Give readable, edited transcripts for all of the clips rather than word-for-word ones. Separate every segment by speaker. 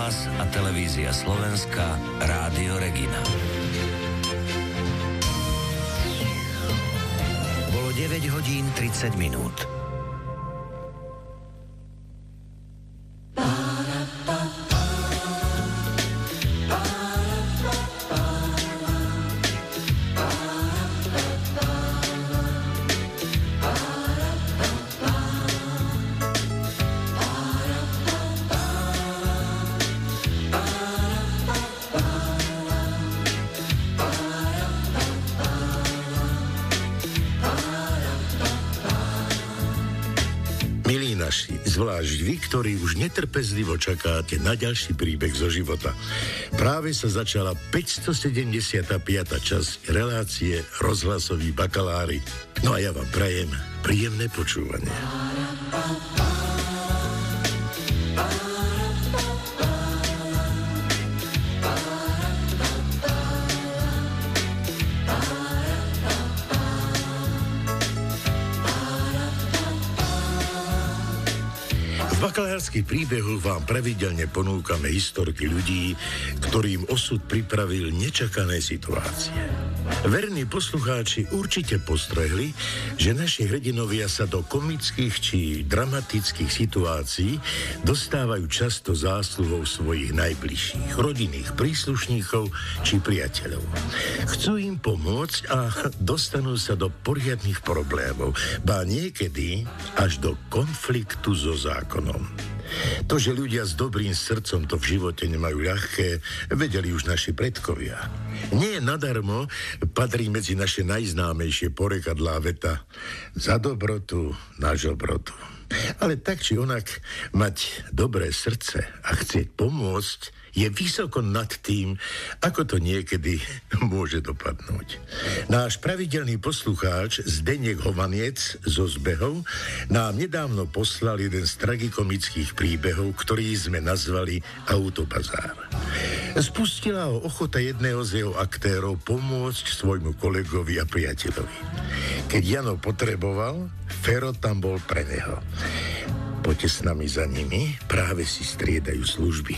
Speaker 1: Rozhlas a televízia Slovenska, Rádio Regina. Bolo 9 hodín 30 minút.
Speaker 2: Zvlášť vy, ktorí už netrpezlivo čakáte na ďalší príbeh zo života. Práve sa začala 575. časť relácie Rozhlasoví bakalári. No a ja vám prajem príjemné počúvanie. V bakalárskych príbehoch vám pravidelne ponúkame historky ľudí, ktorým osud pripravil nečakané situácie. Verní poslucháči určite postrehli, že naši hrdinovia sa do komických či dramatických situácií dostávajú často zásluhou svojich najbližších, rodinných príslušníkov či priateľov. Chcú im pomôcť a dostanú sa do poriadnych problémov, ba niekedy až do konfliktu so zákonom. To, že ľudia s dobrým srdcom to v živote nemajú ľahké, vedeli už naši predkovia. Nie nadarmo patrí medzi naše najznámejšie porekadlá veta za dobrotu na žobrotu. Ale tak či onak, mať dobré srdce a chcieť pomôcť je vysoko nad tým, ako to niekedy môže dopadnúť. Náš pravidelný poslucháč Zdeněk Hovanec zo Zbehov nám nedávno poslal jeden z tragikomických príbehov, ktorý sme nazvali Autobazár. Spustila ho ochota jedného z jeho aktérov pomôcť svojmu kolegovi a priateľovi. Keď Jano potreboval, Fero tam bol pre neho. Poďte s nami za nimi, práve si striedajú služby.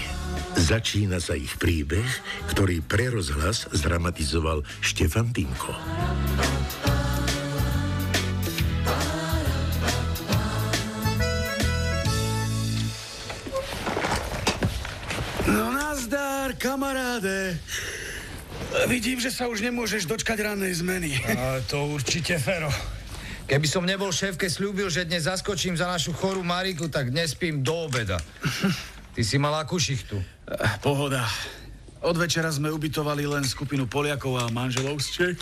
Speaker 2: Začína sa ich príbeh, ktorý pre Rozhlas zdramatizoval Štefan Týmko.
Speaker 3: No nazdar, kamaráde. Vidím, že sa už nemôžeš dočkať rannej zmeny.
Speaker 4: To určite, Fero. Keby som nebol šéfke sľúbil, že dnes zaskočím za našu chorú Mariku, tak nespím do obeda. Ty si mal akú šichtu?
Speaker 3: Pohoda. Od večera sme ubytovali len skupinu Poliakov a manželov z Čech.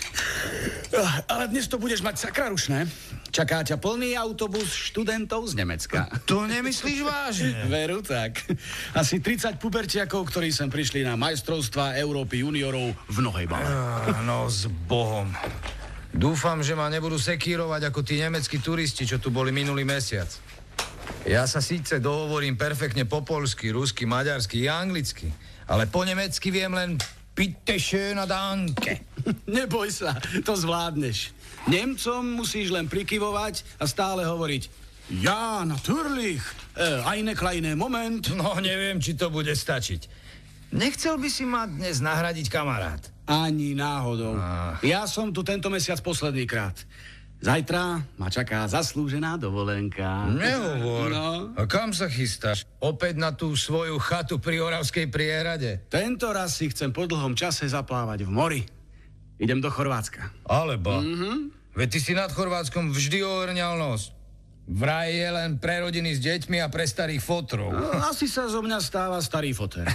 Speaker 3: Ale dnes to budeš mať sakra rušné. Čaká ťa plný autobus študentov z Nemecka.
Speaker 4: To nemyslíš vážne?
Speaker 3: Veru tak. Asi 30 pubertiakov, ktorí sem prišli na majstrovstvá Európy juniorov v nohejbale.
Speaker 4: No s Bohom. Dúfam, že ma nebudú sekírovať ako tí nemeckí turisti, čo tu boli minulý mesiac. Ja sa síce dohovorím perfektne po poľsky, rusky, maďarsky i anglicky, ale po nemecky viem len bitte schön a danke.
Speaker 3: Neboj sa, to zvládneš. Nemcom musíš len prikyvovať a stále hovoriť ja, natürlich, eine kleine Moment.
Speaker 4: No, neviem, či to bude stačiť. Nechcel by si ma dnes nahradiť kamarát?
Speaker 3: Ani náhodou. Ja som tu tento mesiac posledný krát. Zajtra ma čaká zaslúžená dovolenka.
Speaker 4: Nehovor.
Speaker 3: No.
Speaker 4: A kam sa chystáš? Opäť na tú svoju chatu pri Oravskej priehrade?
Speaker 3: Tento raz si chcem po dlhom čase zaplávať v mori. Idem do Chorvátska.
Speaker 4: Alebo? Veď ty si nad Chorvátskom vždy ohrňal nos. Vraj je len pre rodiny s deťmi a pre starých fotrov.
Speaker 3: No, asi sa zo mňa stáva starý foter.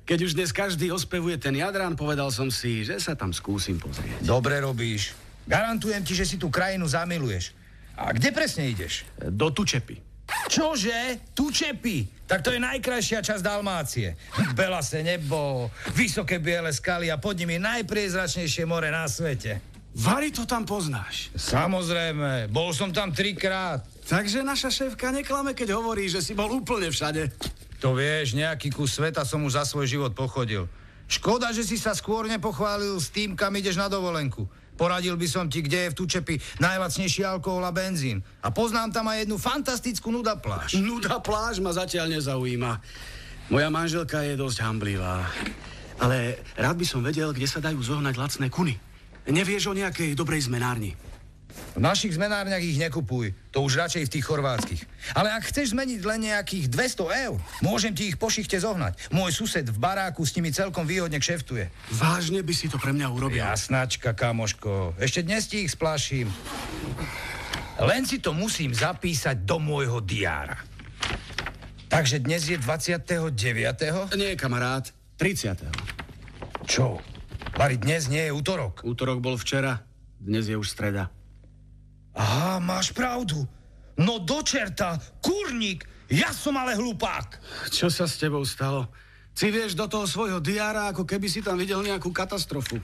Speaker 3: Keď už dnes každý ospevuje ten Jadran, povedal som si, že sa tam skúsim pozrieť.
Speaker 4: Dobre robíš. Garantujem ti, že si tú krajinu zamiluješ. A kde presne ideš?
Speaker 3: Do Tučepy.
Speaker 4: Čože? Tučepy? Tak to je najkrajšia časť Dalmácie. Belasé nebo, vysoké biele skaly a pod nimi najpriezračnejšie more na svete.
Speaker 3: Vary, to tam poznáš?
Speaker 4: Samozrejme, bol som tam 3-krát.
Speaker 3: Takže naša šéfka neklame, keď hovorí, že si bol úplne všade.
Speaker 4: To vieš, nejaký kus sveta som už za svoj život pochodil. Škoda, že si sa skôr nepochválil s tým, kam ideš na dovolenku. Poradil by som ti, kde je v Tučepi najlacnejší alkohol a benzín. A poznám tam aj jednu fantastickú nuda pláž.
Speaker 3: Nuda pláž ma zatiaľ nezaujíma. Moja manželka je dosť hamblivá. Ale rád by som vedel, kde sa dajú zohnať lacné kuny. Nevieš o nejakej dobrej zmenárni?
Speaker 4: V našich zmenárniach ich nekupuj. To už radšej v tých chorvátskych. Ale ak chceš zmeniť len nejakých 200 eur, môžem ti ich po šichte zohnať. Môj sused v baráku s nimi celkom výhodne kšeftuje.
Speaker 3: Vážne by si to pre mňa urobil?
Speaker 4: Jasnačka, kamoško. Ešte dnes ti ich splášim. Len si to musím zapísať do môjho diára. Takže dnes je 29.
Speaker 3: Nie, kamarát, 30.
Speaker 4: Čo? Vari, dnes nie je útorok.
Speaker 3: Útorok bol včera, dnes je už streda.
Speaker 4: Aha, máš pravdu. No do čerta, kurník, ja som ale hlupák.
Speaker 3: Čo sa s tebou stalo? Si vieš do toho svojho diára, ako keby si tam videl nejakú katastrofu.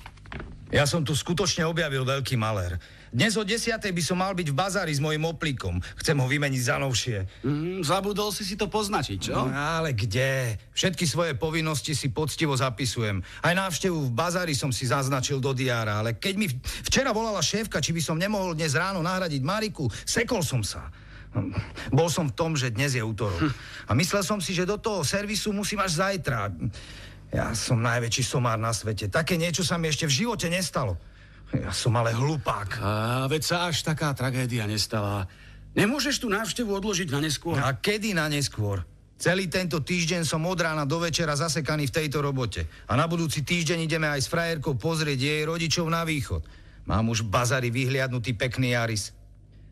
Speaker 4: Ja som tu skutočne objavil veľký malér. Dnes o 10:00 by som mal byť v bazári s mojím oplíkom. Chcem ho vymeniť za novšie.
Speaker 3: Zabudol si to poznačiť, čo?
Speaker 4: No, ale kde? Všetky svoje povinnosti si poctivo zapisujem. Aj návštevu v bazári som si zaznačil do diára, ale keď mi včera volala šéfka, či by som nemohol dnes ráno nahradiť Mariku, sekol som sa. Bol som v tom, že dnes je útorok. A myslel som si, že do toho servisu musím až zajtra. Ja som najväčší somár na svete. Také niečo sa mi ešte v živote nestalo. Ja som ale hlupák.
Speaker 3: Veď sa až taká tragédia nestala. Nemôžeš tú návštevu odložiť na neskôr?
Speaker 4: A kedy na neskôr? Celý tento týždeň som od rána do večera zasekaný v tejto robote. A na budúci týždeň ideme aj s frajerkou pozrieť jej rodičov na východ. Mám už v bazári vyhliadnutý pekný Yaris.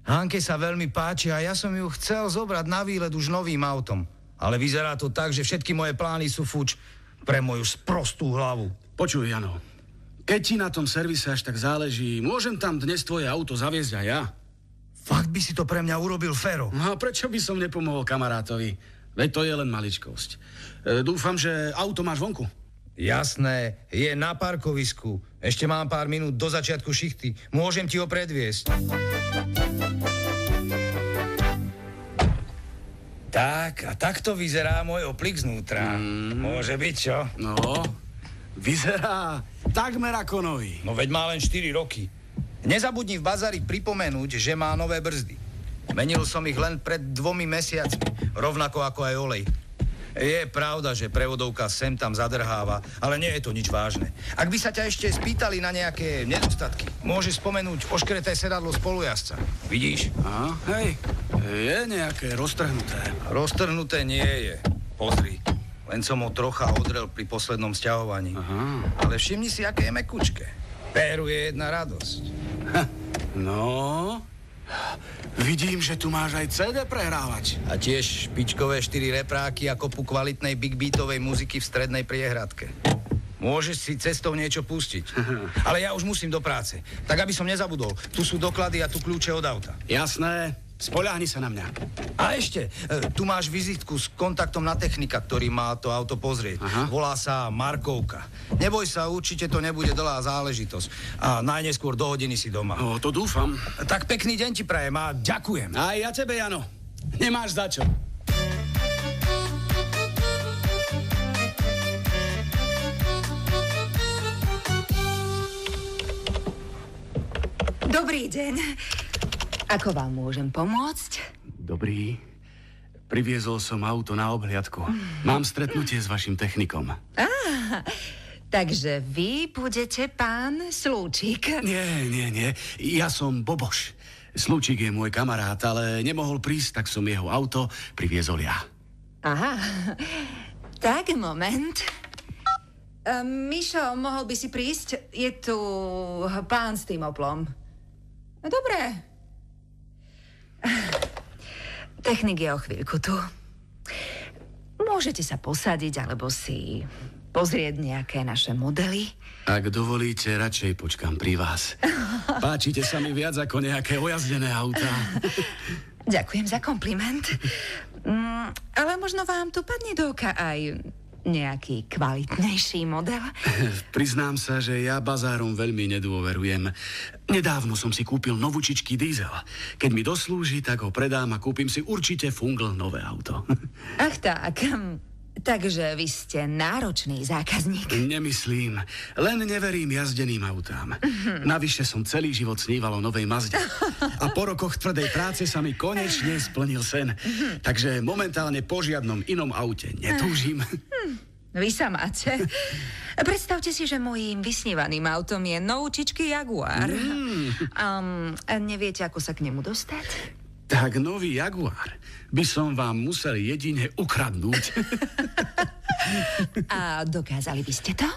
Speaker 4: Hanke sa veľmi páči a ja som ju chcel zobrať na výlet už novým autom. Ale vyzerá to tak, že všetky moje plány sú fuč pre moju sprostú hlavu.
Speaker 3: Počuj, Jano, keď ti na tom servise až tak záleží, môžem tam dnes tvoje auto zaviesť aj ja?
Speaker 4: Fakt by si to pre mňa urobil, Fero?
Speaker 3: No a prečo by som nepomohol kamarátovi? Veď to je len maličkosť. Dúfam, že auto máš vonku.
Speaker 4: Jasné, je na parkovisku. Ešte mám pár minút do začiatku šichty. Môžem ti ho predviesť. Tak, a takto vyzerá môj oplík znútra. Môže byť, čo?
Speaker 3: No, vyzerá takmer ako nový.
Speaker 4: No veď má len 4 roky. Nezabudni v bazári pripomenúť, že má nové brzdy. Menil som ich len pred 2 mesiacmi, rovnako ako aj olej. Je pravda, že prevodovka sem tam zadrháva, ale nie je to nič vážne. Ak by sa ťa ešte spýtali na nejaké nedostatky, môžeš spomenúť oškreté sedadlo spolujazca. Vidíš?
Speaker 3: Aha, hej, je nejaké roztrhnuté.
Speaker 4: Roztrhnuté nie je. Pozri, len som ho trocha odrel pri poslednom sťahovaní.
Speaker 3: Aha.
Speaker 4: Ale všimni si, aké je mekučké. Péru je jedna radosť.
Speaker 3: No, vidím, že tu máš aj CD prehrávač.
Speaker 4: A tiež špičkové 4 repráky a kopu kvalitnej big beatovej muziky v strednej priehradke. Môžeš si cestou niečo pustiť. Ale ja už musím do práce. Tak, aby som nezabudol. Tu sú doklady a tu kľúče od auta.
Speaker 3: Jasné, spoľahni sa na mňa.
Speaker 4: A ešte, tu máš vizitku s kontaktom na technika, ktorý má to auto pozrieť.
Speaker 3: Aha.
Speaker 4: Volá sa Markovka. Neboj sa, určite to nebude dlhá záležitosť. A najneskôr do hodiny si doma.
Speaker 3: No, to dúfam.
Speaker 4: Tak pekný deň ti prajem a ďakujem.
Speaker 3: Aj ja tebe, Jano. Nemáš za čo.
Speaker 5: Dobrý deň. Ako vám môžem pomôcť?
Speaker 3: Dobrý. Priviezol som auto na obhliadku. Mám stretnutie s vašim technikom.
Speaker 5: Takže vy budete pán Slúčik.
Speaker 3: Nie. Ja som Boboš. Slúčik je môj kamarát, ale nemohol prísť, tak som jeho auto priviezol ja.
Speaker 5: Aha. Tak, moment. Mišo, mohol by si prísť? Je tu pán s tým oplom. No, dobre. Technik je o chvíľku tu. Môžete sa posadiť, alebo si pozrieť nejaké naše modely.
Speaker 3: Ak dovolíte, radšej počkám pri vás. Páčite sa mi viac ako nejaké ojazdené autá.
Speaker 5: Ďakujem za kompliment. Ale možno vám tu padne do oka aj nejaký kvalitnejší model?
Speaker 3: Priznám sa, že ja bazárom veľmi nedôverujem. Nedávno som si kúpil novúčičký diesel. Keď mi doslúži, tak ho predám a kúpim si určite fungl nové auto.
Speaker 5: Ach tak. Takže vy ste náročný zákazník.
Speaker 3: Nemyslím, len neverím jazdeným autám. Navyše som celý život sníval o novej Mazde. A po rokoch tvrdej práce sa mi konečne splnil sen. Takže momentálne po žiadnom inom aute netúžim.
Speaker 5: Vy sa máte. Predstavte si, že môjim vysnívaným autom je novúčičký Jaguar. Neviete, ako sa k nemu dostať?
Speaker 3: Tak nový Jaguar by som vám musel jedine ukradnúť.
Speaker 5: A dokázali by ste to?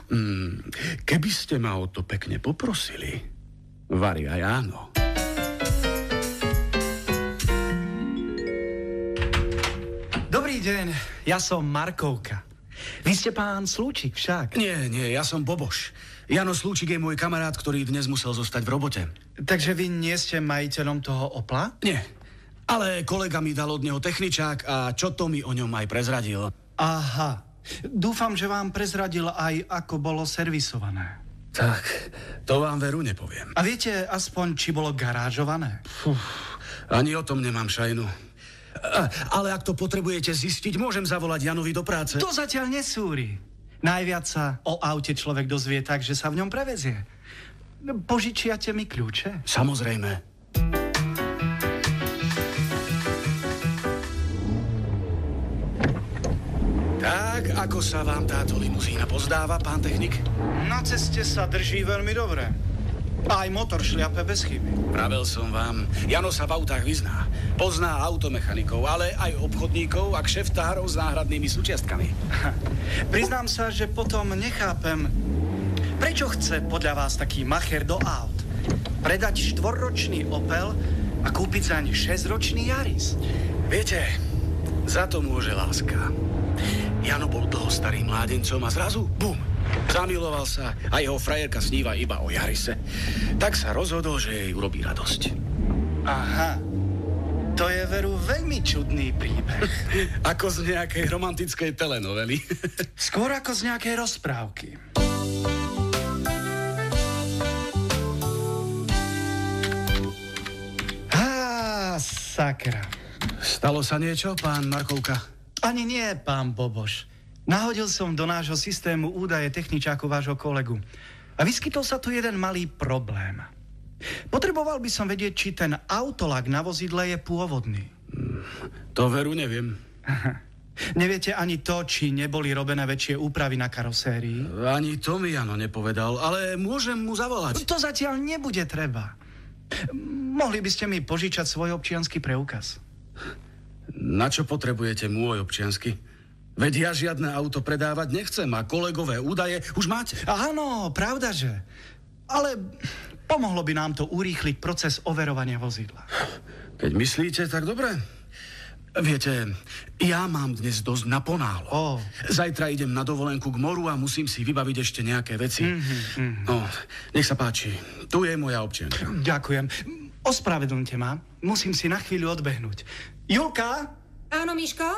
Speaker 3: Keby ste ma o to pekne poprosili, vari aj áno.
Speaker 6: Dobrý deň, ja som Markovka. Vy ste pán Slúčik však?
Speaker 3: Nie, ja som Boboš. Jano Slúčik je môj kamarát, ktorý dnes musel zostať v robote.
Speaker 6: Takže vy nie ste majiteľom toho Opla?
Speaker 3: Nie, ale kolega mi dal od neho techničák a čo to mi o ňom aj prezradil.
Speaker 6: Aha, dúfam, že vám prezradil aj, ako bolo servisované.
Speaker 3: Tak, to vám veru nepoviem.
Speaker 6: A viete aspoň, či bolo garážované?
Speaker 3: Ani o tom nemám šajnu. Ale ak to potrebujete zistiť, môžem zavolať Janovi do práce.
Speaker 6: To zatiaľ nesúri. Najviac sa o aute človek dozvie tak, že sa v ňom prevezie. Požičiate mi kľúče?
Speaker 3: Samozrejme. Tak, ako sa vám táto limuzína pozdáva, pán technik?
Speaker 6: Na ceste sa drží veľmi dobre. Aj motor šliape bez chyby.
Speaker 3: Pravel som vám, Jano sa v autách vyzná. Pozná automechanikov, ale aj obchodníkov a kšeftárov s náhradnými súčiastkami.
Speaker 6: Priznám sa, že potom nechápem, prečo chce podľa vás taký macher do aut predať 4-ročný Opel a kúpiť zaň 6-ročný Yaris.
Speaker 3: Viete, za to môže láska. Jano bol dlho starým mládencom a zrazu, bum, zamiloval sa a jeho frajerka sníva iba o Yarise. Tak sa rozhodol, že jej urobí radosť.
Speaker 6: Aha, to je veru veľmi čudný príbeh.
Speaker 3: Ako z nejakej romantickej telenovely.
Speaker 6: Skôr ako z nejakej rozprávky. Sakra.
Speaker 3: Stalo sa niečo, pán Markovka?
Speaker 6: Ani nie, pán Boboš. Nahodil som do nášho systému údaje techničáku vášho kolegu. A vyskytol sa tu jeden malý problém. Potreboval by som vedieť, či ten autolak na vozidle je pôvodný.
Speaker 3: To veru neviem.
Speaker 6: Neviete ani to, či neboli robené väčšie úpravy na karosérii?
Speaker 3: Ani to mi Jano nepovedal, ale môžem mu zavolať.
Speaker 6: To zatiaľ nebude treba. Mohli by ste mi požičať svoj občiansky preukaz?
Speaker 3: Na čo potrebujete môj občiansky? Veď ja žiadne auto predávať nechcem a kolegové údaje už máte.
Speaker 6: Áno, pravdaže. Ale pomohlo by nám to urýchliť proces overovania vozidla.
Speaker 3: Keď myslíte, tak dobre. Viete, ja mám dnes dosť naponáhlo. Zajtra idem na dovolenku k moru a musím si vybaviť ešte nejaké veci. No, nech sa páči. Tu je moja občianka.
Speaker 6: Ďakujem. Ospravedlňte ma. Musím si na chvíľu odbehnúť. Julka?
Speaker 5: Áno, Miško?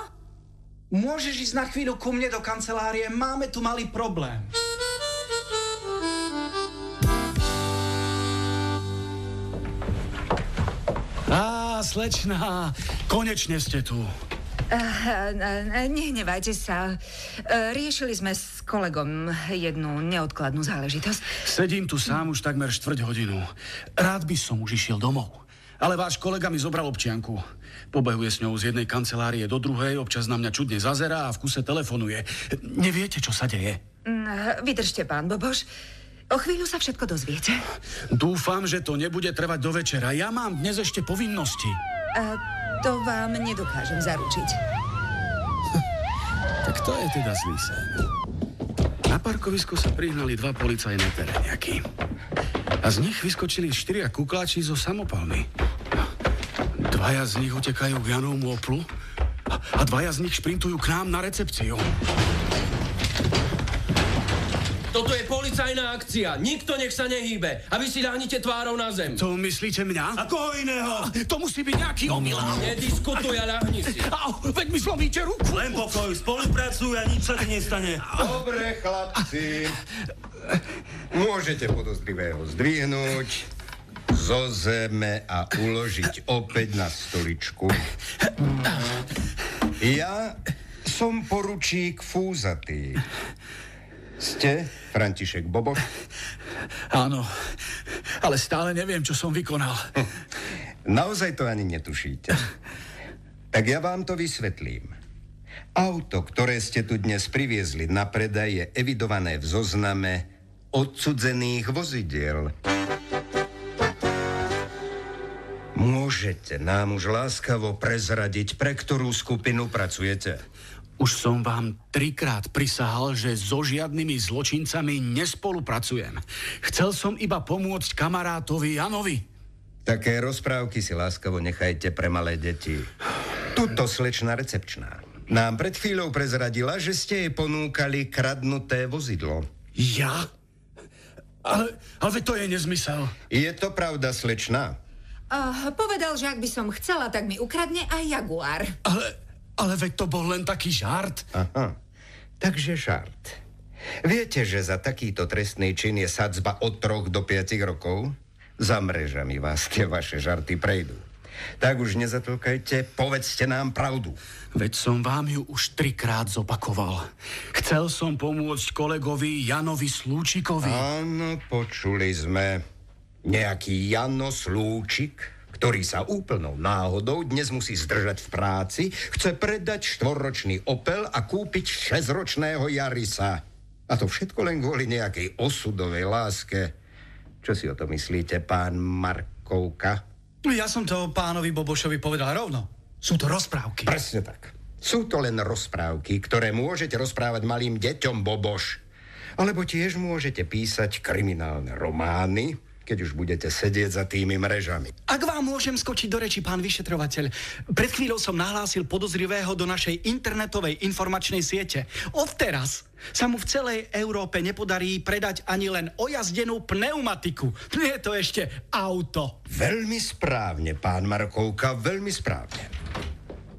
Speaker 6: Môžeš ísť na chvíľu ku mne do kancelárie? Máme tu malý problém.
Speaker 3: Slečná, konečne ste tu.
Speaker 5: Nehnevajte sa. Riešili sme s kolegom jednu neodkladnú záležitosť.
Speaker 3: Sedím tu sám už takmer 4 hodinu. Rád by som už išiel domov. Ale váš kolega mi zobral občianku. Pobehuje s ňou z jednej kancelárie do druhej, občas na mňa čudne zazerá a v kuse telefonuje. Neviete, čo sa deje?
Speaker 5: Vydržte, pán Boboš. O chvíľu sa všetko dozviete.
Speaker 3: Dúfam, že to nebude trvať do večera. Ja mám dnes ešte povinnosti.
Speaker 5: To vám nedokážem zaručiť.
Speaker 3: Tak to je teda zlý sen. Na parkovisku sa prihnali 2 policajné teréniaky. A z nich vyskočili 4 kukláči so samopalmi. 2 z nich utekajú k Janovmu Oplu a 2 z nich šprintujú k nám na recepciu.
Speaker 7: Toto je policajná akcia. Nikto nech sa nehýbe. A vy si dáhnite tvárou na zem.
Speaker 3: To myslíte mňa?
Speaker 7: A koho iného?
Speaker 3: To musí byť nejaký omyl.
Speaker 7: Nediskutuj a ľahni si.
Speaker 3: Veď mi zlomíte ruku.
Speaker 7: Len pokoj, spolupracuj a nič sa ti nestane.
Speaker 8: Dobre, chlapci. Môžete podozrivého zdvihnúť zo zeme a uložiť opäť na stoličku. Ja Som poručík Fúzatý. Ste František Boboš?
Speaker 3: Áno, ale stále neviem, čo som vykonal.
Speaker 8: Naozaj to ani netušíte. Tak ja vám to vysvetlím. Auto, ktoré ste tu dnes priviezli na predaj, je evidované v zozname odsudzených vozidiel. Môžete nám už láskavo prezradiť, pre ktorú skupinu pracujete?
Speaker 3: Už som vám 3-krát prisahal, že so žiadnymi zločincami nespolupracujem. Chcel som iba pomôcť kamarátovi Janovi.
Speaker 8: Také rozprávky si láskavo nechajte pre malé deti. Tuto slečna recepčná nám pred chvíľou prezradila, že ste jej ponúkali kradnuté vozidlo.
Speaker 3: Ja? Ale to je nezmysel.
Speaker 8: Je to pravda, slečna?
Speaker 5: Povedal, že ak by som chcela, tak mi ukradne aj Jaguar.
Speaker 3: Ale veď to bol len taký žart.
Speaker 8: Aha, takže žart. Viete, že za takýto trestný čin je sadzba od 3 do 5 rokov? Za mrežami vás tie vaše žarty prejdú. Tak už nezatlkajte, povedzte nám pravdu.
Speaker 3: Veď som vám ju už 3-krát zopakoval. Chcel som pomôcť kolegovi Janovi Slúčikovi.
Speaker 8: Áno, počuli sme. Nejaký Jano Slúčik, ktorý sa úplnou náhodou dnes musí zdržať v práci, chce predať 4-ročný Opel a kúpiť 6-ročného Yarisa. A to všetko len kvôli nejakej osudovej láske. Čo si o to myslíte, pán Markovka?
Speaker 6: Ja som to pánovi Bobošovi povedal rovno. Sú to rozprávky.
Speaker 8: Presne tak. Sú to len rozprávky, ktoré môžete rozprávať malým deťom, Boboš. Alebo tiež môžete písať kriminálne romány, keď už budete sedieť za tými mrežami.
Speaker 6: Ak vám môžem skočiť do reči, pán vyšetrovateľ, pred chvíľou som nahlásil podozrivého do našej internetovej informačnej siete. Odteraz sa mu v celej Európe nepodarí predať ani len ojazdenú pneumatiku. Nie je to ešte auto.
Speaker 8: Veľmi správne, pán Markovka, veľmi správne.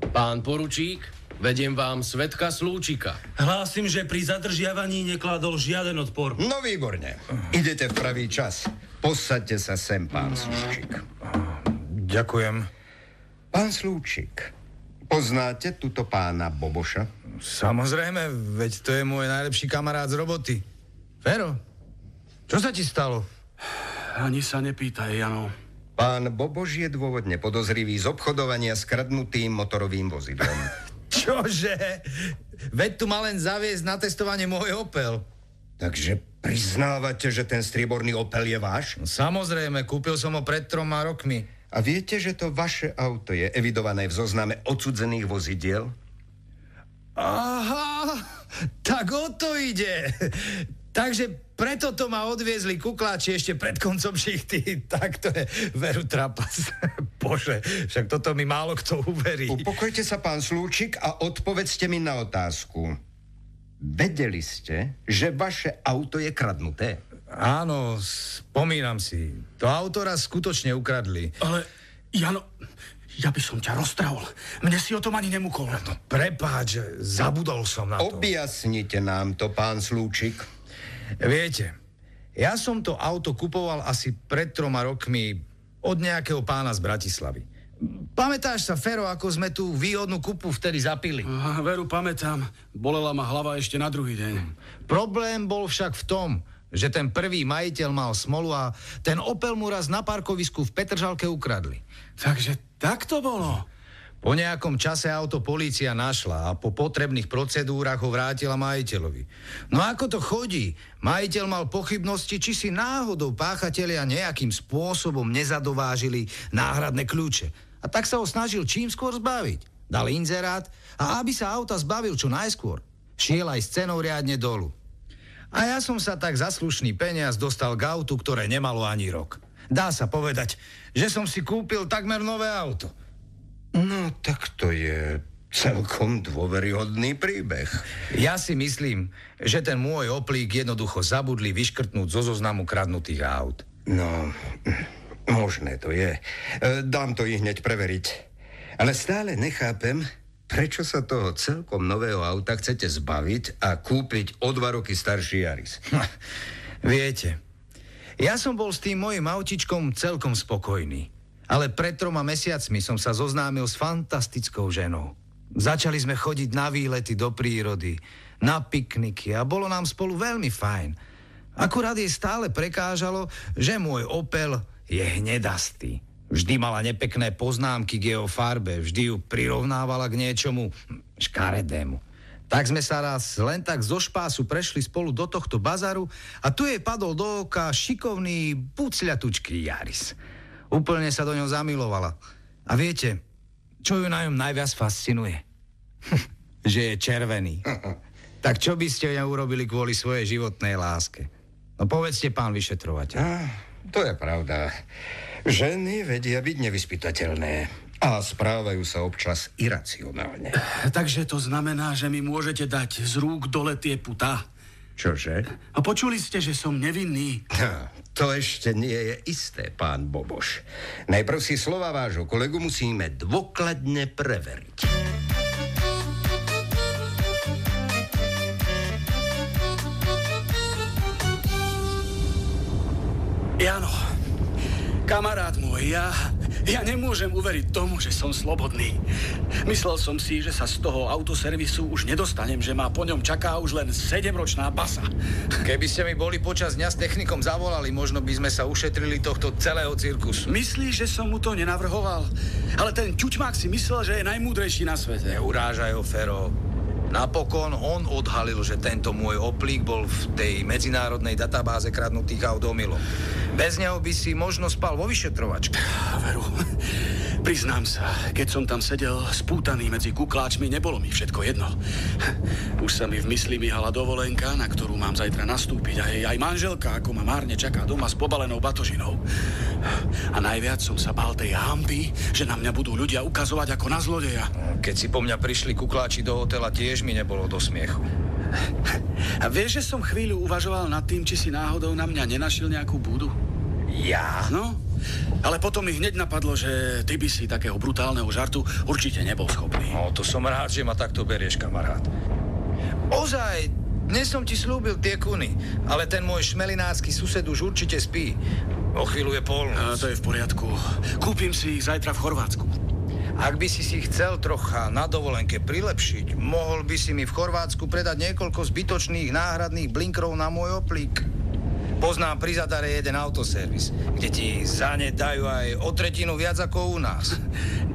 Speaker 7: Pán poručík, vediem vám svedka Slúčika.
Speaker 9: Hlásim, že pri zadržiavaní nekladol žiaden odpor.
Speaker 8: No výborne. Idete v pravý čas. Posaďte sa sem, pán Slúčik.
Speaker 4: Ďakujem.
Speaker 8: Pán Slúčik, poznáte tuto pána Boboša?
Speaker 4: Samozrejme, veď to je môj najlepší kamarát z roboty. Fero, čo sa ti stalo?
Speaker 3: Ani sa nepýtaj, Jano.
Speaker 8: Pán Boboš je dôvodne podozrivý z obchodovania s kradnutým motorovým vozidlom.
Speaker 4: Čože? Veď tu má len zaviesť na testovanie môj Opel.
Speaker 8: Takže priznávate, že ten strieborný Opel je váš?
Speaker 4: Samozrejme, kúpil som ho pred 3 rokmi.
Speaker 8: A viete, že to vaše auto je evidované v zozname odsudzených vozidiel?
Speaker 4: Aha, tak o to ide. Takže preto to ma odviezli kukláči ešte pred koncom šichty. Tak to je veru trapas. Bože, však toto mi málo kto uverí.
Speaker 8: Upokojte sa, pán Slúčik, a odpovedzte mi na otázku. Vedeli ste, že vaše auto je kradnuté?
Speaker 4: Áno, spomínam si. To auto raz skutočne ukradli.
Speaker 3: Ale, Jano, ja by som ťa roztrhol. Mne si o tom ani nemúkol.
Speaker 4: No, prepáč, zabudol som na to.
Speaker 8: Objasnite nám to, pán Slúčik.
Speaker 4: Viete, ja som to auto kupoval asi pred 3 rokmi od nejakého pána z Bratislavy. Pamätáš sa, Fero, ako sme tú výhodnú kupu vtedy zapili?
Speaker 3: Veru, pamätám. Bolela ma hlava ešte na druhý deň.
Speaker 4: Problém bol však v tom, že ten prvý majiteľ mal smolu a ten Opel mu raz na parkovisku v Petržalke ukradli.
Speaker 3: Takže tak to bolo.
Speaker 4: Po nejakom čase auto polícia našla a po potrebných procedúrach ho vrátila majiteľovi. No ako to chodí? Majiteľ mal pochybnosti, či si náhodou páchatelia nejakým spôsobom nezadovážili náhradné kľúče. A tak sa ho snažil čím skôr zbaviť. Dal inzerát a aby sa auta zbavil čo najskôr, šiel aj s cenou riadne dolu. A ja som sa tak za slušný peniaz dostal k autu, ktoré nemalo ani rok. Dá sa povedať, že som si kúpil takmer nové auto.
Speaker 8: No, tak to je celkom dôveryhodný príbeh.
Speaker 4: Ja si myslím, že ten môj Oplík jednoducho zabudli vyškrtnúť zo zoznamu kradnutých aut.
Speaker 8: No, možné to je. Dám to i hneď preveriť. Ale stále nechápem, prečo sa toho celkom nového auta chcete zbaviť a kúpiť o 2 roky starší Yaris.
Speaker 4: Viete, ja som bol s tým mojim autičkom celkom spokojný. Ale pred 3 mesiacmi som sa zoznámil s fantastickou ženou. Začali sme chodiť na výlety do prírody, na pikniky a bolo nám spolu veľmi fajn. Akurát jej stále prekážalo, že môj Opel je hnedastý. Vždy mala nepekné poznámky k jeho farbe, vždy ju prirovnávala k niečomu škaredému. Tak sme sa raz len tak zo špásu prešli spolu do tohto bazaru a tu jej padol do oka šikovný pucľatučký Yaris. Úplne sa do ňou zamilovala. A viete, čo ju na ňom najviac fascinuje? Že je červený. Tak čo by ste ňa urobili kvôli svojej životnej láske? No povedzte, pán vyšetrovateľ.
Speaker 8: To je pravda. Ženy vedia byť nevyspytateľné a správajú sa občas iracionálne.
Speaker 3: Takže to znamená, že mi môžete dať z rúk dole tie putá.
Speaker 8: Čože?
Speaker 3: A počuli ste, že som nevinný?
Speaker 8: To ešte nie je isté, pán Boboš. Najprv si slova vášho kolegu musíme dôkladne preveriť.
Speaker 3: Jano, kamarát môj, ja nemôžem uveriť tomu, že som slobodný. Myslel som si, že sa z toho autoservisu už nedostanem, že ma po ňom čaká už len 7-ročná basa.
Speaker 4: Keby ste mi boli počas dňa s technikom zavolali, možno by sme sa ušetrili tohto celého cirkusu.
Speaker 3: Myslíš, že som mu to nenavrhoval? Ale ten ťučmák si myslel, že je najmúdrejší na svete.
Speaker 4: Neurážaj ho, Fero. Napokon on odhalil, že tento môj Oplík bol v tej medzinárodnej databáze kradnutých aut omylom. Bez neho by si možno spal vo vyšetrovačke.
Speaker 3: Veru, priznám sa, keď som tam sedel spútaný medzi kukláčmi, nebolo mi všetko jedno. Už sa mi v mysli myhala dovolenka, na ktorú mám zajtra nastúpiť. Aj manželka, ako ma márne čaká doma s pobalenou batožinou. A najviac som sa bál tej hanby, že na mňa budú ľudia ukazovať ako na zlodeja.
Speaker 4: Keď si po mňa prišli kukláči do hotela, tiež mi nebolo do smiechu.
Speaker 3: A vieš, že som chvíľu uvažoval nad tým, či si náhodou na mňa nenašiel nejakú búdu?
Speaker 4: Ja?
Speaker 3: No, ale potom mi hneď napadlo, že ty by si takého brutálneho žartu určite nebol schopný.
Speaker 4: No, to som rád, že ma takto berieš, kamarát. Ozaj, dnes som ti slúbil tie kuny, ale ten môj šmelinársky sused už určite spí. O chvíľu je polnoc.
Speaker 3: To je v poriadku. Kúpim si ich zajtra v Chorvátsku.
Speaker 4: Ak by si chcel trocha na dovolenke prilepšiť, mohol by si mi v Chorvátsku predať niekoľko zbytočných náhradných blinkrov na môj Oplík. Poznám pri Zadare jeden autoservis, kde ti za ne dajú aj o 1/3 viac ako u nás.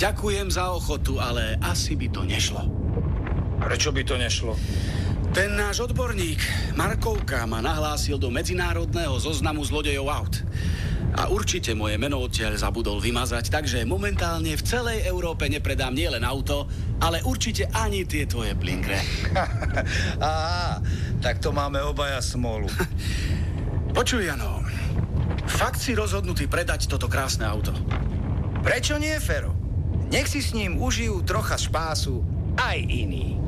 Speaker 3: Ďakujem za ochotu, ale asi by to nešlo.
Speaker 4: Prečo by to nešlo?
Speaker 3: Ten náš odborník, Markovka, ma nahlásil do medzinárodného zoznamu zlodejov aut. A určite moje meno odtiaľ zabudol vymazať, takže momentálne v celej Európe nepredám nielen auto, ale určite ani tie tvoje blinkre.
Speaker 4: Aha, tak to máme obaja smolu.
Speaker 3: Počuj, Jano, fakt si rozhodnutý predať toto krásne auto?
Speaker 4: Prečo nie, Fero? Nech si s ním užijú trocha špásu aj iní.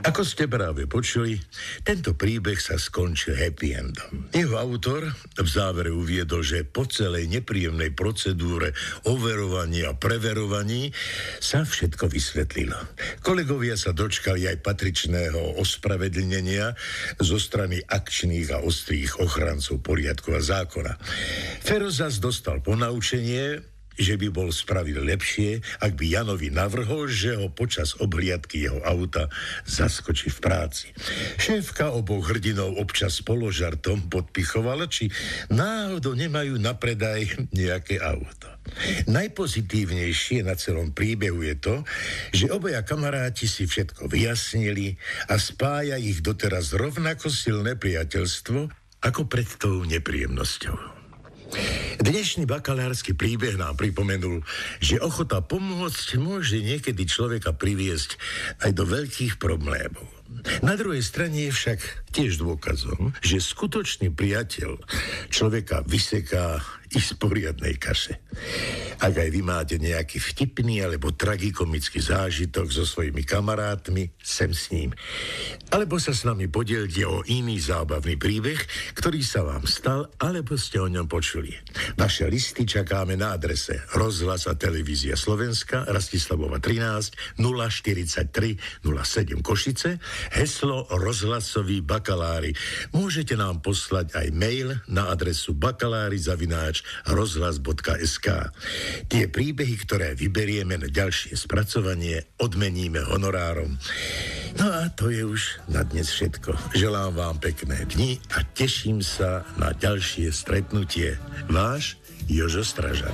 Speaker 2: Ako ste práve počuli, tento príbeh sa skončil happy endom. Jeho autor v závere uviedol, že po celej nepríjemnej procedúre overovaní a preverovaní sa všetko vysvetlilo. Kolegovia sa dočkali aj patričného ospravedlnenia zo strany akčných a ostrých ochrancov poriadku a zákona. Fero zas dostal ponaučenie, že by bol spravil lepšie, ak by Janovi navrhol, že ho počas obhliadky jeho auta zaskočí v práci. Šéfka oboch hrdinov občas položartom podpichovala, či náhodou nemajú na predaj nejaké auto. Najpozitívnejšie na celom príbehu je to, že obaja kamaráti si všetko vyjasnili a spája ich doteraz rovnako silné priateľstvo ako pred tou nepríjemnosťou. Dnešný bakalársky príbeh nám pripomenul, že ochota pomôcť môže niekedy človeka priviesť aj do veľkých problémov. Na druhej strane je však tiež dôkazom, že skutočný priateľ človeka vyseká i z poriadnej kaše. Ak aj vy máte nejaký vtipný alebo tragikomický zážitok so svojimi kamarátmi, sem s ním. Alebo sa s nami podielte o iný zábavný príbeh, ktorý sa vám stal, alebo ste o ňom počuli. Vaše listy čakáme na adrese Rozhlas a televízia Slovenska, Rastislavova 13, 043 07 Košice, Heslo rozhlasový bakalári. Môžete nám poslať aj mail na adresu bakalári@rozhlas.sk. Tie príbehy, ktoré vyberieme na ďalšie spracovanie, odmeníme honorárom. No a to je už na dnes všetko. Želám vám pekné dni a teším sa na ďalšie stretnutie. Váš Jožo Stražan.